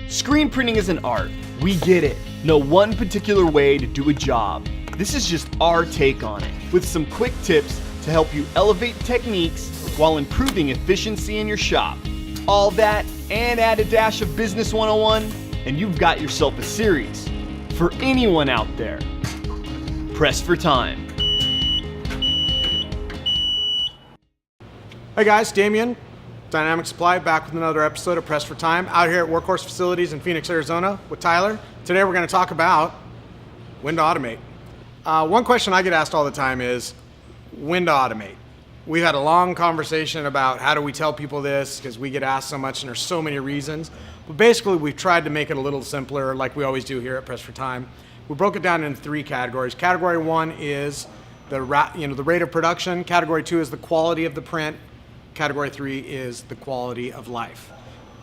Screen printing is an art. We get it. No one particular way to do a job. This is just our take on it, with some quick tips to help you elevate techniques while improving efficiency in your shop. All that and add a dash of Business 101, and you've got yourself a series for anyone out there. Press for time. Hey guys, Damien, Dynamic Supply, back with another episode of Press for Time, out here at Workhorse Facilities in Phoenix, Arizona with Tyler. Today we're going to talk about when to automate. One question I get asked all the time is when to automate. We've had a long conversation about how do we tell people this, because we get asked so much and there's so many reasons. But basically we've tried to make it a little simpler, like we always do here at Press for Time. We broke it down into three categories. Category one is the rate of production. Category two is the quality of the print. Category three is the quality of life.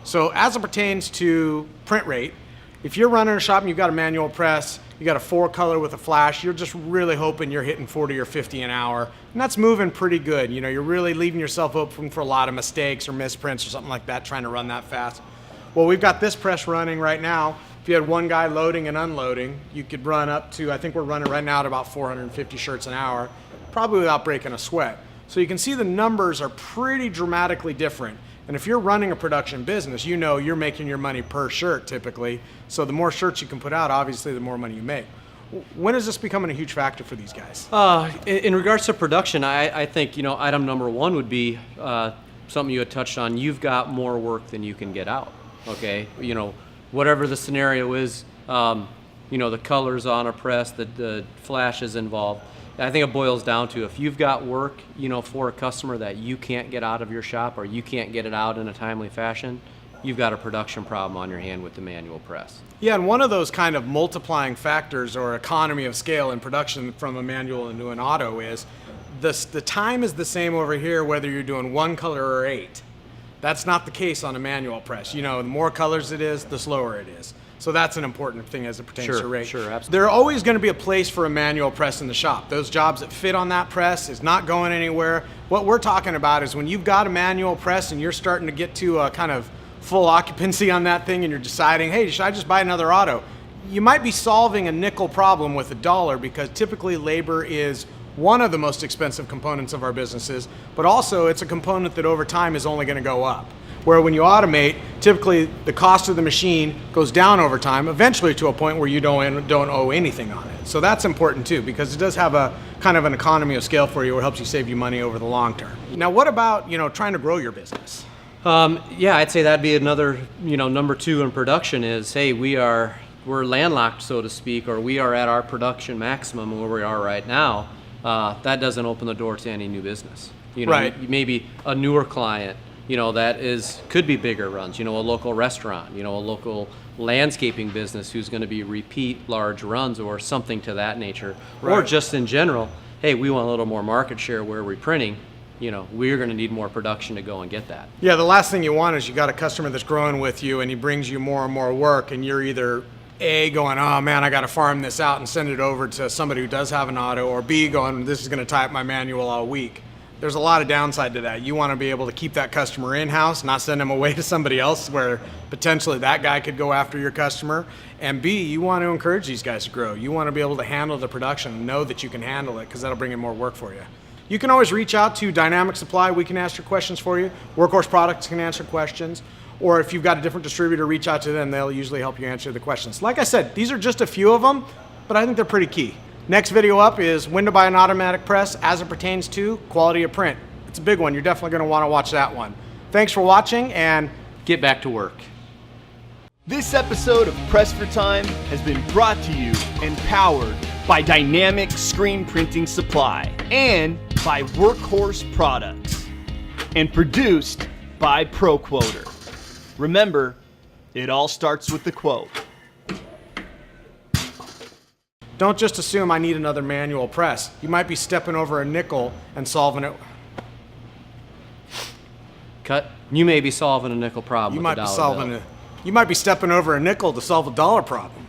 So as it pertains to print rate, if you're running a shop and you've got a manual press, you got a 4-color with a flash, you're just really hoping you're hitting 40 or 50 an hour, and that's moving pretty good. You know, you're really leaving yourself open for a lot of mistakes or misprints or something like that, trying to run that fast. Well, we've got this press running right now. If you had one guy loading and unloading, you could run up to, I think we're running right now at about 450 shirts an hour, probably without breaking a sweat. So you can see the numbers are pretty dramatically different. And if you're running a production business, you know you're making your money per shirt typically. So the more shirts you can put out, obviously the more money you make. When is this becoming a huge factor for these guys? In regards to production, I think, item number one would be something you had touched on. You've got more work than you can get out, okay? Whatever the scenario is, the colors on a press, the flashes involved. I think it boils down to if you've got work, for a customer that you can't get out of your shop or you can't get it out in a timely fashion, you've got a production problem on your hand with the manual press. Yeah, and one of those kind of multiplying factors or economy of scale in production from a manual into an auto is the time is the same over here whether you're doing 1 color or 8. That's not the case on a manual press. The more colors it is, the slower it is. So that's an important thing as it pertains to rate. Sure, absolutely. There's always going to be a place for a manual press in the shop. Those jobs that fit on that press is not going anywhere. What we're talking about is when you've got a manual press and you're starting to get to a kind of full occupancy on that thing and you're deciding, hey, should I just buy another auto? You might be solving a nickel problem with $1 because typically labor is one of the most expensive components of our businesses, but also it's a component that over time is only going to go up. Where when you automate, typically the cost of the machine goes down over time, eventually to a point where you don't owe anything on it. So that's important too, because it does have a kind of an economy of scale for you where it helps you save you money over the long term. Now, what about, trying to grow your business? Yeah, I'd say that'd be another, number two in production is, hey, we're landlocked, so to speak, or we are at our production maximum where we are right now. That doesn't open the door to any new business. Right. Maybe a newer client, that could be bigger runs, a local restaurant, a local landscaping business who's going to be repeat large runs or something to that nature. Right. Or just in general, hey, we want a little more market share where we're printing, we're going to need more production to go and get that. Yeah, the last thing you want is you got a customer that's growing with you and he brings you more and more work and you're either A, going, oh man, I got to farm this out and send it over to somebody who does have an auto, or B, going, this is going to tie up my manual all week. There's a lot of downside to that. You want to be able to keep that customer in-house, not send them away to somebody else where potentially that guy could go after your customer. And B, you want to encourage these guys to grow. You want to be able to handle the production and know that you can handle it because that'll bring in more work for you. You can always reach out to Dynamic Supply. We can answer questions for you. Workhorse Products can answer questions. Or if you've got a different distributor, reach out to them. They'll usually help you answer the questions. Like I said, these are just a few of them, but I think they're pretty key. Next video up is when to buy an automatic press as it pertains to quality of print. It's a big one. You're definitely going to want to watch that one. Thanks for watching and get back to work. This episode of Press for Time has been brought to you and powered by Dynamic Screen Printing Supply and by Workhorse Products and produced by ProQuoter. Remember, it all starts with the quote. Don't just assume I need another manual press. You might be stepping over a nickel and solving it. Cut. You may be solving a nickel problem. You might be stepping over a nickel to solve a $1 problem.